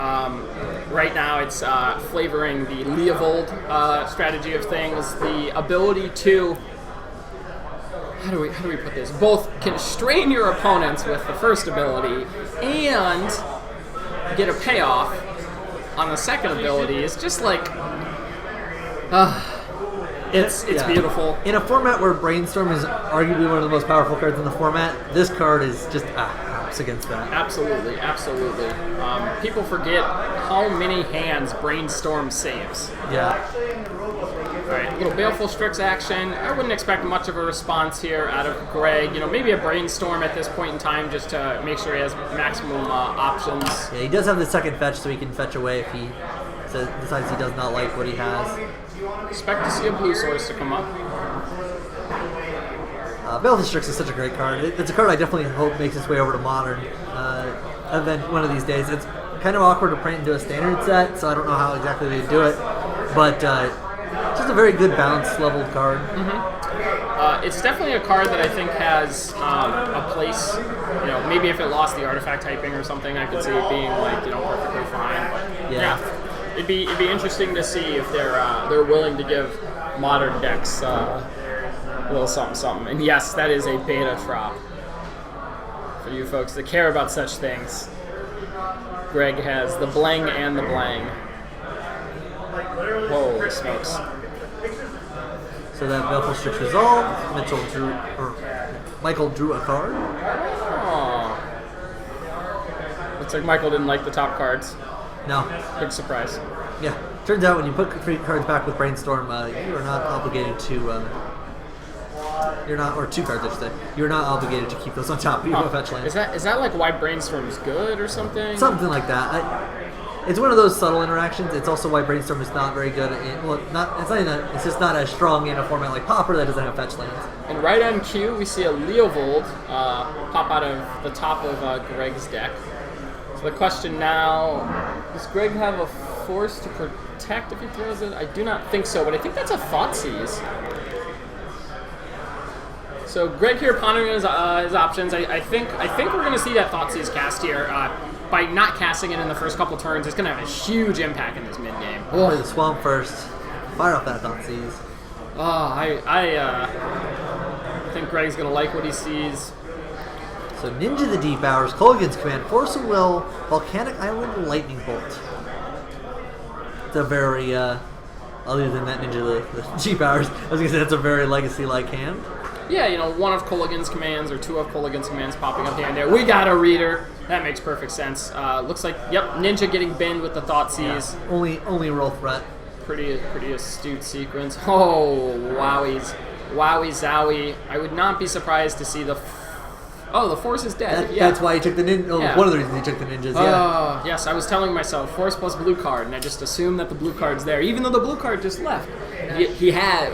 Right now, it's flavoring the Leovald strategy of things. The ability to how do we put this? Both constrain your opponents with the first ability and get a payoff on the second ability is just like it's beautiful. In a format where Brainstorm is arguably one of the most powerful cards in the format, this card is just helps against that. Absolutely. People forget how many hands Brainstorm saves. Yeah. Alright, little Baleful Strix action. I wouldn't expect much of a response here out of Greg. Maybe a Brainstorm at this point in time just to make sure he has maximum options. Yeah, he does have the second fetch, so he can fetch away if he decides he does not like what he has. Expect to see a blue source to come up. Baleful Strix is such a great card. It's a card I definitely hope makes its way over to Modern event one of these days. It's kind of awkward to print into a standard set, so I don't know how exactly they do it. But just a very good balanced leveled card. It's definitely a card that I think has a place. Maybe if it lost the artifact typing or something, I could see it being perfectly fine. But yeah, it'd be interesting to see if they're willing to give modern decks a little something. And yes, that is a beta trop for you folks that care about such things. Greg has the bling and the blang. Holy smokes. So that Baleful Strix resolved. Michael drew a card. Oh. Looks like Michael didn't like the top cards. No. Big surprise. Yeah. Turns out when you put 3 cards back with Brainstorm, you are not obligated to... or 2 cards, I should say. You're not obligated to keep those on top of your fetch land. Is that like why Brainstorm is good or something? Something like that. It's one of those subtle interactions. It's also why Brainstorm is not very good. It's just not as strong in a format like Pauper that doesn't have fetch lands. And right on cue, we see a Leovold pop out of the top of Greg's deck. So the question now, does Greg have a force to protect if he throws it? I do not think so, but I think that's a Thoughtseize. So Greg here pondering his options. I think we're going to see that Thoughtseize cast here. By not casting it in the first couple turns, it's going to have a huge impact in this mid-game. Play the Swamp first. Fire off that Thoughtseize. I think Greg's going to like what he sees. So Ninja the Deep Hours, Colgan's command, Force of Will, Volcanic Island, Lightning Bolt. It's a very, other than that Ninja the Deep Hours, I was going to say that's a very Legacy-like hand. Yeah, one of Colligan's commands or 2 of Colligan's commands popping up hand there. We got a reader. That makes perfect sense. Looks like, Ninja getting binned with the Thoughtseize. Yeah. Only roll threat. Pretty astute sequence. Oh, wowie zowie. I would not be surprised to see the Force is dead. That's why he took the ninja. One of the reasons he took the ninjas, yeah. Yes, I was telling myself, Force plus blue card, and I just assumed that the blue card's there, even though the blue card just left.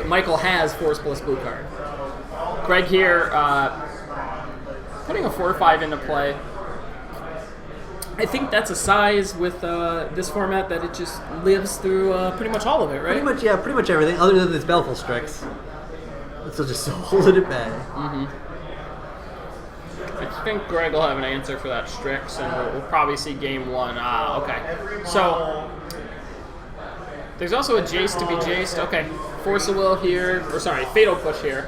Michael has Force plus blue card. Greg here, putting a 4/5 into play. I think that's a size with this format that it just lives through pretty much all of it, right? Pretty much everything, other than this Baleful Strix. So just hold it at bay. I think Greg will have an answer for that Strix, and we'll probably see game 1. Okay. So, there's also a Jace to be Jaced. Okay, Force of Will here, Fatal Push here.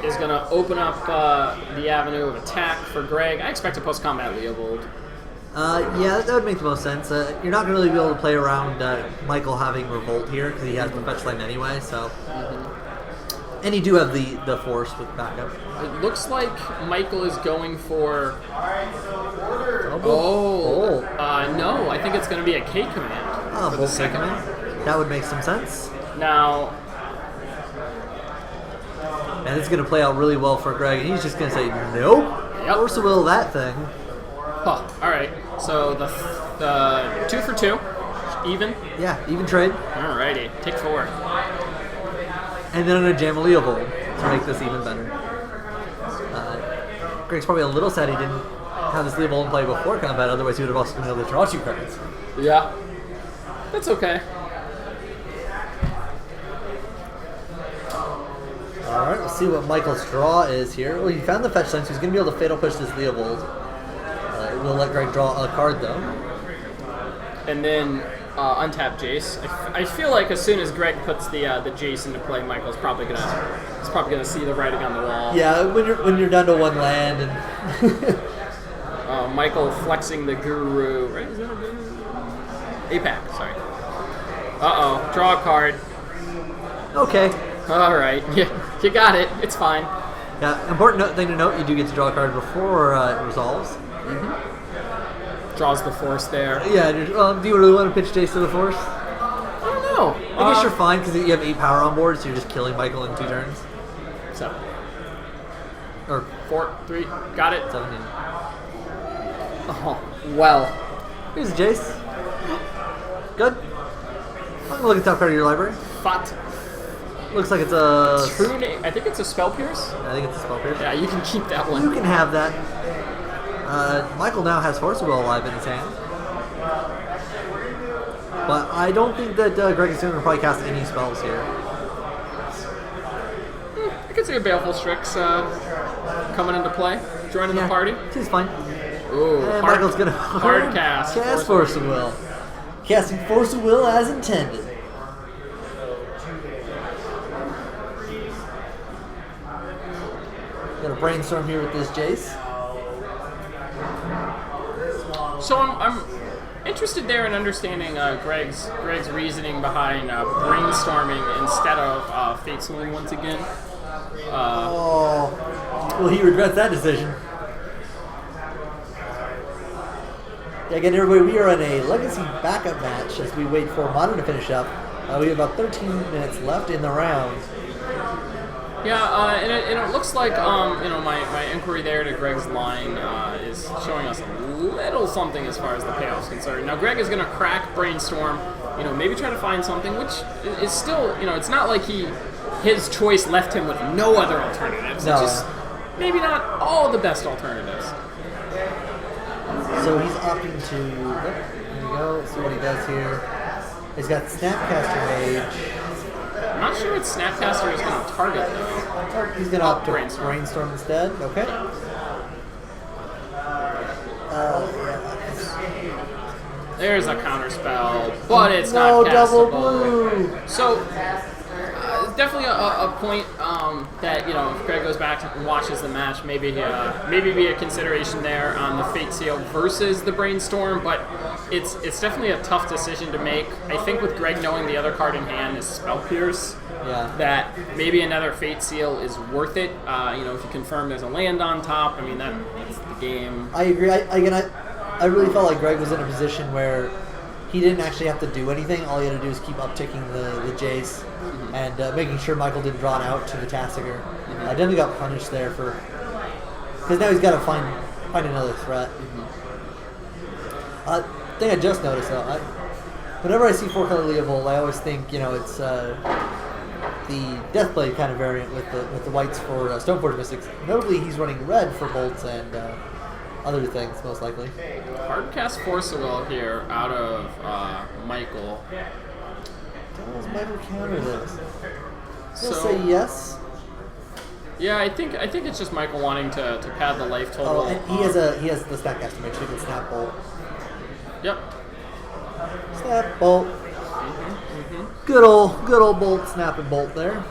Is going to open up the avenue of attack for Greg. I expect a post-combat Leovold. Yeah, that would make the most sense. You're not going to really be able to play around Michael having Revolt here because he has the fetch land anyway. So, and you do have the Force with backup. It looks like Michael is going for. No, I think it's going to be a K command for the second one. That would make some sense. Now. And it's going to play out really well for Greg, and he's just going to say, nope. Force of Will that thing. Huh. All right. So the 2 for 2, even. Yeah, even trade. Alrighty, take 4. And then I'm going to jam a Leovold to make this even better. Greg's probably a little sad he didn't have this Leovold in play before combat, otherwise he would have also been able to draw 2 cards. Yeah, that's okay. Alright, let's see what Michael's draw is here. Well, he found the fetch line, so he's going to be able to Fatal Push this Leovold. we'll let Greg draw a card though. And then untap Jace. I feel like as soon as Greg puts the Jace into play, Michael's probably gonna see the writing on the wall. Yeah, when you're down to one land and Michael flexing the Guru. Right? Is that a Guru? APAC. Sorry. Draw a card. Okay. All right. Yeah, you got it. It's fine. Yeah, important thing to note: you do get to draw a card before it resolves. Draws the force there. Yeah. Do you really want to pitch Jace to the force? I don't know. I guess you're fine because you have 8 power on board, so you're just killing Michael in 2 turns. 7. Or 4, 3. Got it. 17. Oh, well. Here's Jace. Good. I'm gonna look at the top card of your library. Fat. Looks like it's a True name. I think it's a Spell Pierce. I think it's a spell pierce. Yeah, you can keep that one. You can have that. Michael now has Force Will alive in his hand. But I don't think that Greg is going to probably cast any spells here. I could see a Baleful Strix coming into play, joining the party. He's fine. Ooh, And Michael's going to hard cast. Cast Force of Will. Casting Force of Will as intended. Gonna brainstorm here with this Jace. So I'm interested there in understanding Greg's reasoning behind brainstorming instead of Fate Saloon once again. Well, he regrets that decision. Yeah, again, everybody, we are in a Legacy backup match as we wait for Modern to finish up. We have about 13 minutes left in the round. Yeah, and it looks like my inquiry there to Greg's line is showing us a little something as far as the payoff's concerned. Now Greg is going to crack brainstorm, maybe try to find something, which is still, it's not like his choice left him with no other alternatives. No. It's just maybe not all the best alternatives. So he's opting to. There you go. Let's see what he does here. He's got Snapcaster Mage. I'm not sure what Snapcaster is going to target though. He's going to opt to brainstorm instead. Okay. There's a counter spell, but it's no not double castable. blue. So definitely a point that if Greg goes back and watches the match, maybe be a consideration there on the Fate Seal versus the Brainstorm. But it's definitely a tough decision to make. I think with Greg knowing the other card in hand is Spell Pierce. Yeah. That maybe another Fate Seal is worth it. If you confirm there's a land on top, I mean that's the game. I agree. I really felt like Greg was in a position where he didn't actually have to do anything. All he had to do is keep upticking the Jace and making sure Michael didn't draw it out to the Tassiger. I definitely got punished there because now he's got to find another threat. Thing I just noticed though, whenever I see 4-color Leovald, I always think it's the Deathblade kind of variant with the whites for Stoneforge Mystics. Notably, he's running red for bolts and other things, most likely. Hardcast Force of Will here out of Michael. How does Michael counter this? He'll So- say yes. Yeah, I think it's just Michael wanting to pad the life total. Oh, and he has the Snapcaster Mage, so he can snap bolt. Yep. Snap bolt. Good old bolt, snap and bolt there.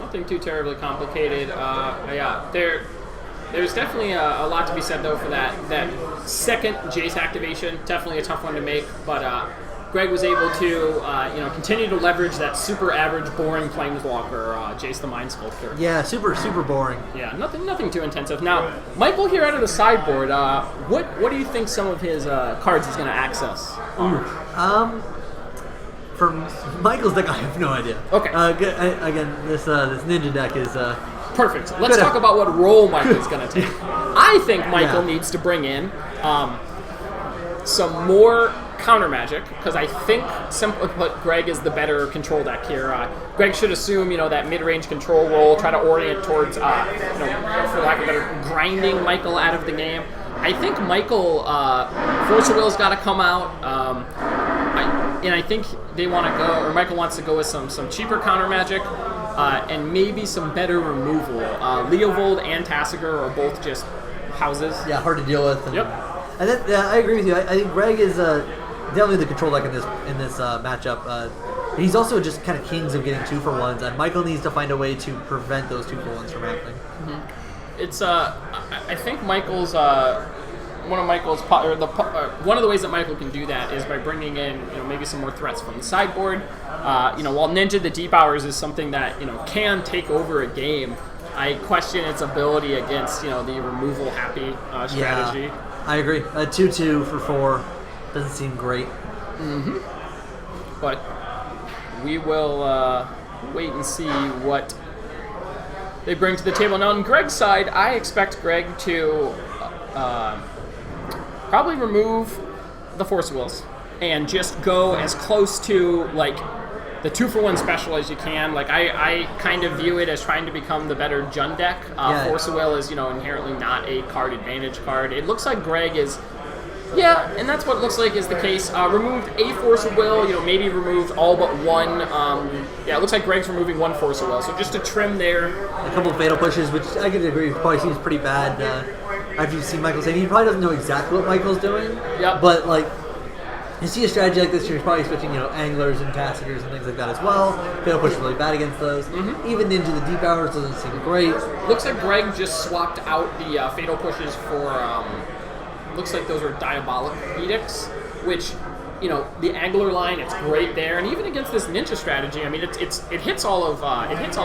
Nothing too terribly complicated. Yeah, there's definitely a lot to be said though for that second Jace activation. Definitely a tough one to make, but Greg was able to continue to leverage that super average boring Planeswalker, Jace the Mind Sculptor. Yeah, super boring. Yeah, nothing too intensive. Now, Michael here out of the sideboard, what do you think some of his cards he's going to access are? For Michael's deck, I have no idea. Okay. Again, this ninja deck is Perfect. Let's talk about what role Michael's going to take. I think Michael Yeah. needs to bring in some more counter magic, because I think, simply put, Greg is the better control deck here. Greg should assume, that mid-range control role, try to orient towards, for lack of a better, grinding Michael out of the game. I think Michael, Force of Will's got to come out. And I think they want to go, or Michael wants to go with some cheaper counter magic, and maybe some better removal. Leovald and Tassiger are both just houses. Yeah, hard to deal with. And, Yep. And then I agree with you. I think Greg is definitely the control deck in this matchup. He's also just kind of kings of getting 2-for-1s, and Michael needs to find a way to prevent those 2-for-1s from happening. It's I think Michael's one of the ways that Michael can do that is by bringing in maybe some more threats from the sideboard. While Ninja the Deep Hours is something that can take over a game, I question its ability against the removal happy strategy. Yeah, I agree. A 2/2 for 4 doesn't seem great. But we will wait and see what they bring to the table. Now, on Greg's side, I expect Greg to probably remove the Force Wills and just go as close to like the 2-for-1 special as you can. Like I kind of view it as trying to become the better Jund deck. Force of Will is inherently not a card advantage card. It looks like Greg is. Yeah, and that's what it looks like is the case. Removed a Force of Will, maybe removed all but one. It looks like Greg's removing one Force of Will. So just a trim there. A couple of fatal pushes, which I could agree probably seems pretty bad. After you see Michael say, he probably doesn't know exactly what Michael's doing. Yep. But like, you see a strategy like this, you're probably switching, anglers and capacitors and things like that as well. Fatal push is really bad against those. Even Ninja the Deep Hours doesn't seem great. Looks like Greg just swapped out the fatal pushes for. Looks like those are Diabolic Edicts, which, the angler line, it's great there, and even against this ninja strategy, I mean, it hits all of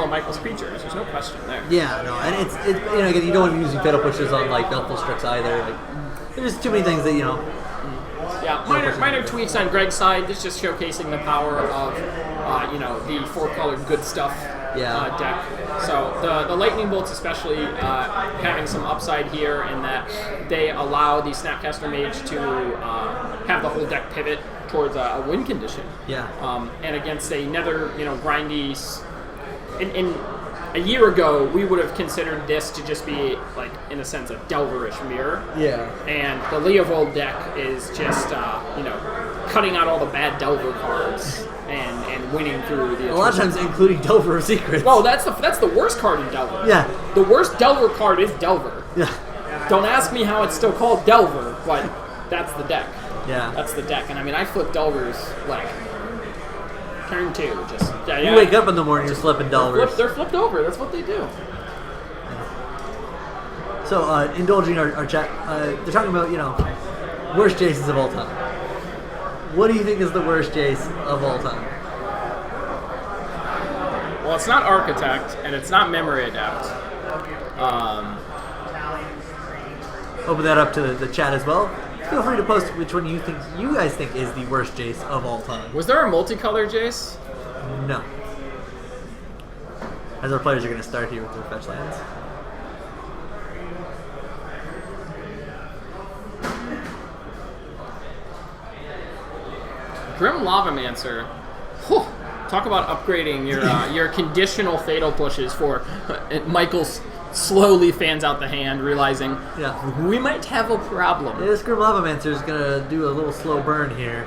Michael's creatures. There's no question there. Yeah, no, and it's again, you don't want to be using fatal pushes on like Belfast Strix either. Like, there's just too many things that Yeah, minor tweaks on Greg's side. This just showcasing the power of the 4-color good stuff deck. So the lightning bolts especially having some upside here in that they allow the Snapcaster Mage to have the whole deck pivot towards a win condition. Yeah. And against a nether grindy. In a year ago, we would have considered this to just be like in a sense a Delverish mirror. Yeah. And the Leovald deck is just cutting out all the bad Delver cards and winning through the. A lot of times, including Delver of Secrets. Oh, that's the worst card in Delver. Yeah. The worst Delver card is Delver. Yeah. Don't ask me how it's still called Delver, but that's the deck. Yeah. That's the deck, and I mean I flip Delvers like turn 2. Just You wake up in the morning, you're slipping Delvers. They're flipped over. That's what they do. So, indulging our chat, they're talking about, worst Jaces of all time. What do you think is the worst Jace of all time? Well, it's not Architect, and it's not Memory Adept. Open that up to the chat as well. Feel free to post which one you guys think is the worst Jace of all time. Was there a multicolor Jace? No. As our players are going to start here with their fetch lands. Grim Lavamancer. Whew. Talk about upgrading your conditional fatal pushes for Michael's slowly fans out the hand, realizing we might have a problem. Yeah, this Grim Lavamancer is going to do a little slow burn here.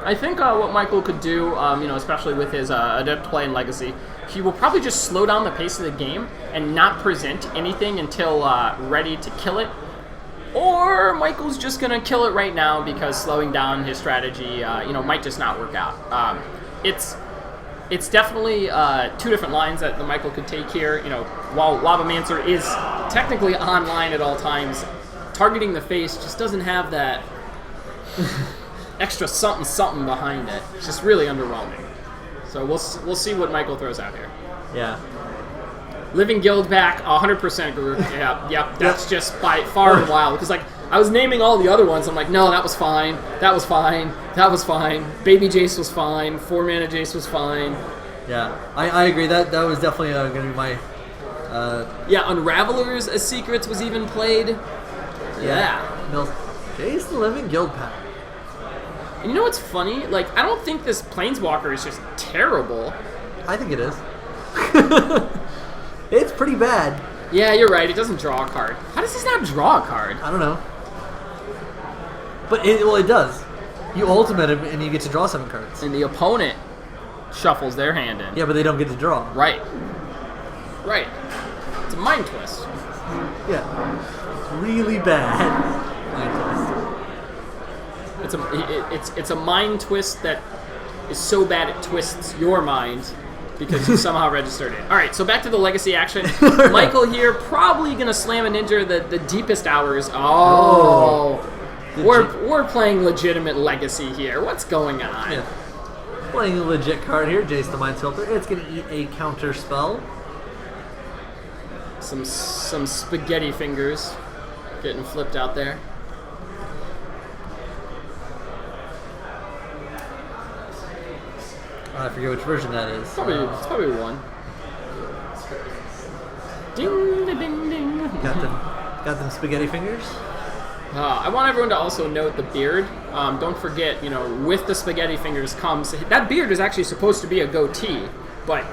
I think what Michael could do, especially with his Adept play and Legacy, he will probably just slow down the pace of the game and not present anything until ready to kill it. Or Michael's just going to kill it right now because slowing down his strategy, might just not work out. It's definitely 2 different lines that the Michael could take here. While Lavamancer is technically online at all times, targeting the face just doesn't have that extra something behind it. It's just really underwhelming. So we'll see what Michael throws out here. Yeah. Living Guild back, 100% group. Yep. That's just by far and wild. Because I was naming all the other ones. I'm like, no, that was fine. That was fine. That was fine. Baby Jace was fine. 4-mana Jace was fine. Yeah, I agree. That was definitely going to be my. Unravelers as Secrets was even played. Yeah. No, Jace the Living Guild pack. And you know what's funny? I don't think this Planeswalker is just terrible. I think it is. It's pretty bad. Yeah, you're right. It doesn't draw a card. How does this not draw a card? I don't know. But it does. You ultimate him and you get to draw 7 cards. And the opponent shuffles their hand in. Yeah, but they don't get to draw. Right. It's a mind twist. Yeah. really bad. It's a mind twist that is so bad it twists your mind because you somehow registered it. All right, so back to the legacy action. Michael here probably gonna slam a ninja the deepest hours. We're playing legitimate legacy here. What's going on? Yeah. Playing a legit card here, Jace the Mind Sculptor. It's gonna eat a counter spell. Some spaghetti fingers getting flipped out there. I forget which version that is. It's probably one. Ding, ding, ding, ding. Got them spaghetti fingers. I want everyone to also note the beard. Don't forget, with the spaghetti fingers comes... That beard is actually supposed to be a goatee, but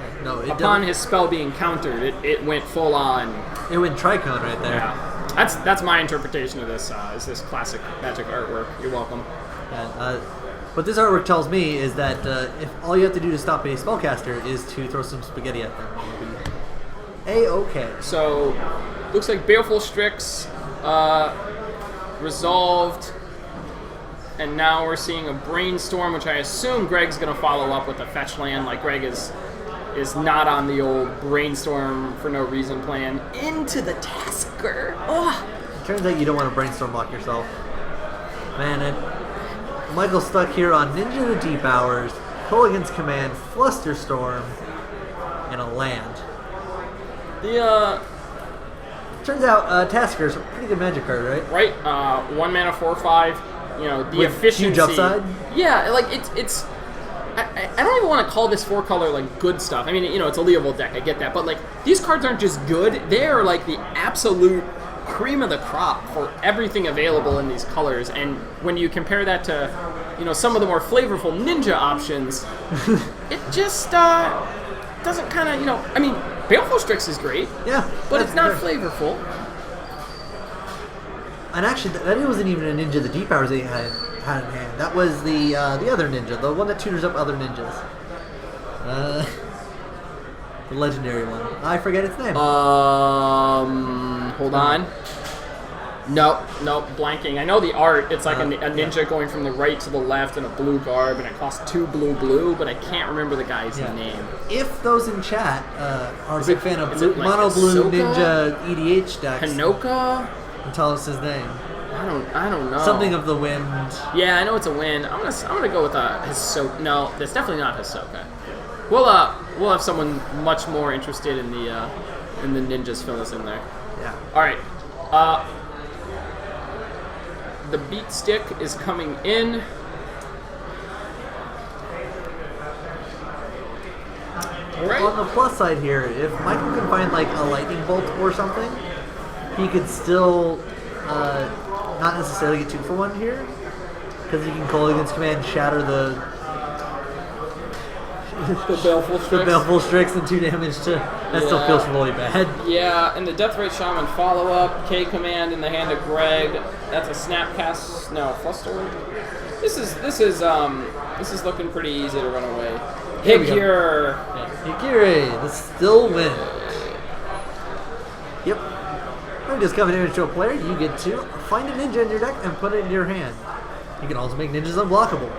upon his spell being countered, it went full on. It went tricone right there. Yeah. That's my interpretation of this. Is this classic Magic artwork. You're welcome. Yeah, what this artwork tells me is that if all you have to do to stop a spellcaster is to throw some spaghetti at them, it'll be A-okay. So, looks like Baleful Strix resolved, and now we're seeing a Brainstorm, which I assume Greg's going to follow up with a fetch land. Like Greg is not on the old Brainstorm for no reason plan. Into the Tasker. Oh. It turns out you don't want to Brainstorm block yourself. Man, Michael's stuck here on Ninja the Deep Hours, Hooligan's Command, Flusterstorm, and a land. Turns out Tasker's a pretty good Magic card, right? Right. 1 mana 4/5. The with efficiency. Huge upside. Yeah, like it's. I don't even want to call this 4-color like good stuff. I mean, it's a Leovald deck. I get that, but like these cards aren't just good; they are like the absolute cream of the crop for everything available in these colors. And when you compare that to, some of the more flavorful ninja options, it just doesn't kind of, I mean, Baleful Strix is great. Yeah, but it's not flavorful. And actually, that wasn't even a Ninja the Deep Hours they had in hand. That was the other ninja, the one that tutors up other ninjas. The legendary one. I forget its name. Hold on. Nope, blanking. I know the art. It's like a ninja going from the right to the left in a blue garb, and it costs 2 blue, but I can't remember the guy's name. If those in chat are a big fan of mono blue ninja EDH decks, Hanoka? And tell us his name. I don't know. Something of the wind. Yeah, I know it's a wind. I'm gonna go with Hisoka. No, that's definitely not Hisoka. We'll have someone much more interested in the ninjas fill us in there. Yeah. All right. The beat stick is coming in. Right. On the plus side here, if Michael can find like a lightning bolt or something, he could still not necessarily get 2 for 1 here, because he can call against command, shatter the Baleful Strix and 2 damage to. That still feels really bad. Yeah, and the Deathrite Shaman follow up, K command in the hand of Greg. That's a Snapcast. No, Fluster. This is looking pretty easy to run away. Higure. Higure, the still win. Yep. When just coming damage to a player, you get to find a ninja in your deck and put it in your hand. You can also make ninjas unblockable.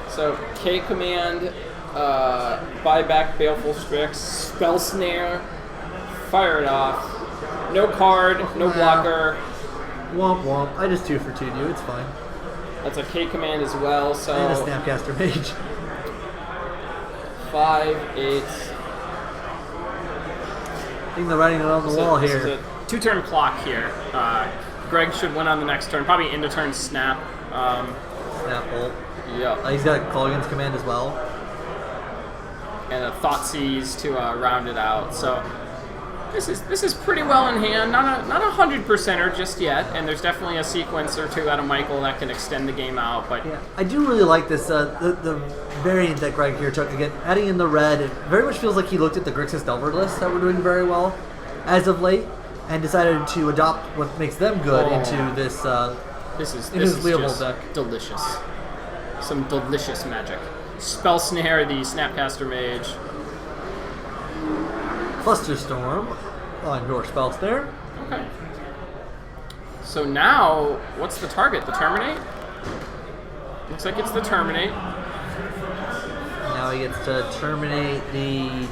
So K command, buy back Baleful Strix, Spell Snare, fire it off. No card, no blocker. Womp womp. I just 2 for 2'd you. It's fine. That's a K command as well. So and a Snapcaster Mage. 5, 8. I think they're writing it on the wall here. This is a 2-turn clock here. Greg should win on the next turn. Probably end of turn snap. Snap bolt. Yeah. He's got Call Against Command as well. And a Thoughtseize to round it out. So this is pretty well in hand. Not a 100%er just yet. And there's definitely a sequence or 2 out of Michael that can extend the game out. But yeah, I do really like this. The variant that Greg here took again, adding in the red. It very much feels like he looked at the Grixis Delver list that were doing very well as of late, and decided to adopt what makes them good into this. This is Leovald deck. Delicious. Some delicious magic. Spell Snare, the Snapcaster Mage. Flusterstorm on your Spell Snare. Okay. So now, what's the target? The Terminate? Looks like it's the Terminate. Now he gets to terminate the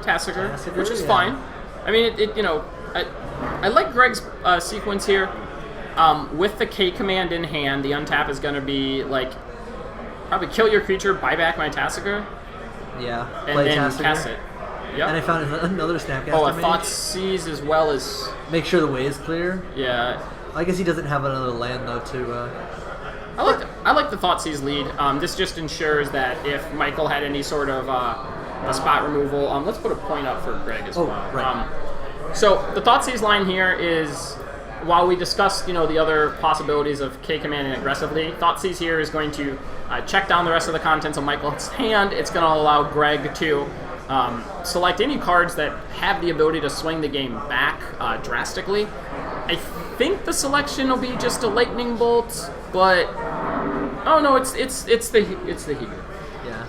Tassiger, which is fine. I mean, I like Greg's sequence here. With the K command in hand, the untap is going to be like probably kill your creature, buy back my Tassiger. Yeah. And then Tassiger. Cast it. Yep. And I found another Snapcaster. Oh, a Thought Seize as well as... Make sure the way is clear. Yeah. I guess he doesn't have another land, though, to... I like the Thought Seize lead. This just ensures that if Michael had any sort of a spot removal... let's put a point up for Greg as well. Right. So the Thought Seize line here is... While we discussed, the other possibilities of K commanding aggressively, Thought Seize here is going to check down the rest of the contents of Michael's hand. It's going to allow Greg to select any cards that have the ability to swing the game back drastically. I think the selection will be just a Lightning Bolt, but oh no, it's the Heater. Yeah.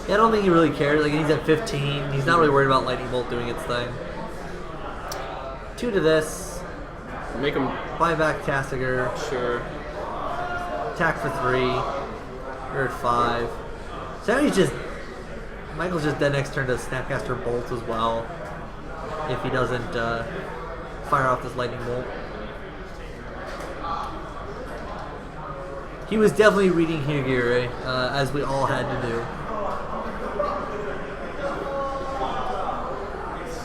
Yeah, I don't think he really cares. Like, he's at 15. He's not really worried about Lightning Bolt doing its thing. 2 to this. Make him buy back Tassiger. Sure. Attack for 3. You're at 5. So now he's just... Michael's just dead next turn to Snapcaster Bolt as well. If he doesn't fire off this Lightning Bolt. He was definitely reading Higure, as we all had to do.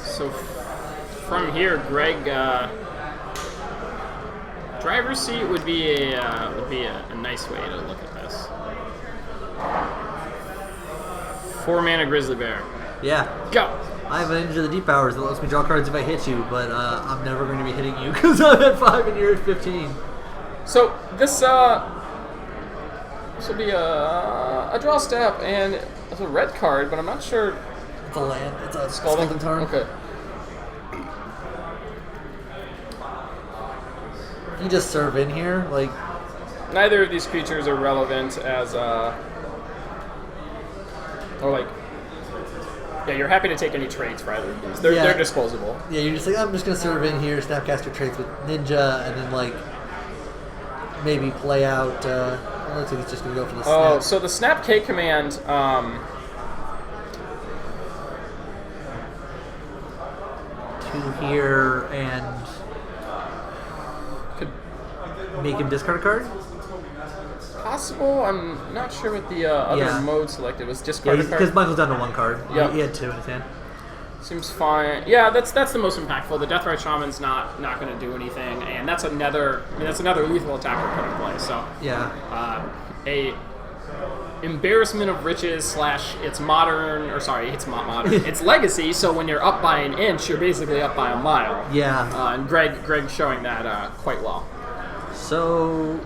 So from here, Greg, driver's seat would be a nice way to look at this. 4 mana Grizzly Bear. Yeah. Go. I have an Engine of the Deep Powers that lets me draw cards if I hit you, but I'm never going to be hitting you because I'm at 5 and you're at 15. So this will be a draw step, and it's a red card, but I'm not sure. It's a land. It's a Scalding Tarn. Okay. You just serve in here, like. Neither of these creatures are relevant as or like. Yeah, you're happy to take any trades for either of these. They're disposable. Yeah, you're just like, I'm just gonna serve in here, Snapcaster trades with Ninja, and then like maybe play out. Looks like he's just gonna go for the snap. Oh, so the Snap K command. To here and Could make him discard a card. Possible. I'm not sure what the other mode selected was. Discard a card. Because Michael's down to 1 card. Yeah. He had 2 in his hand. Seems fine. Yeah, that's the most impactful. The Deathrite Shaman's not going to do anything, and that's another lethal attack we're putting in play. So yeah, a embarrassment of riches / it's modern, or sorry, it's not modern. It's legacy. So when you're up by an inch, you're basically up by a mile. Yeah. And Greg showing that quite well. So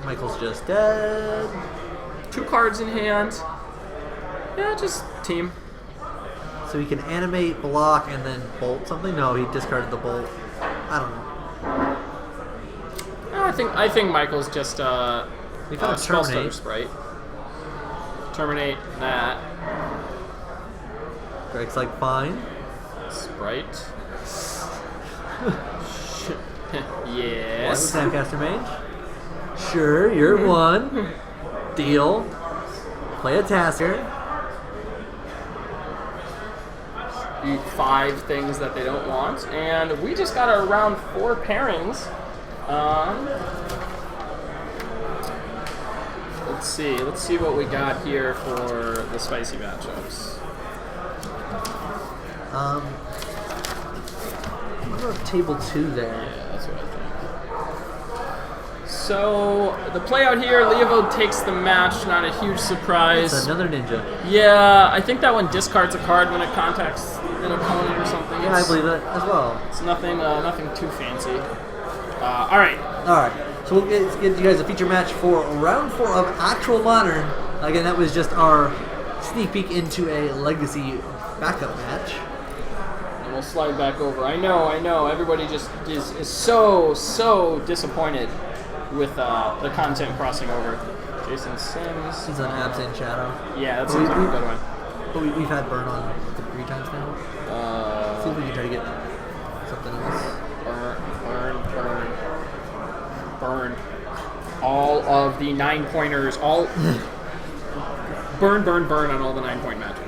Michael's just dead. 2 cards in hand. Yeah, just team. So he can animate, block, and then bolt something? No, he discarded the bolt. I don't know. No, I think Michael's just we found Spellstutter Sprite. Terminate that. Greg's like, fine. Sprite. Yes. Snapcaster Mage? Sure, you're 1. Deal. Play a Tasker. Eat 5 things that they don't want, and we just got our round 4 pairings. Let's see what we got here for the spicy matchups. What about table 2 there? Yeah, that's what I think. So the play out here, Leovald takes the match. Not a huge surprise. It's another Ninja. Yeah, I think that one discards a card when it contacts an opponent or something. Yeah, I believe that as well. It's nothing too fancy. All right. So we'll get you guys a feature match for round 4 of actual Modern. Again, that was just our sneak peek into a Legacy backup match. And we'll slide back over. I know. Everybody just is so disappointed with the content crossing over. Jason Sims. He's on Absent Shadow. Yeah, that seems like a good one. But we've had Burn on 3 times now. See if we can try to get something else. Burn. All of the 9-pointers, all burn on all the 9-point matches.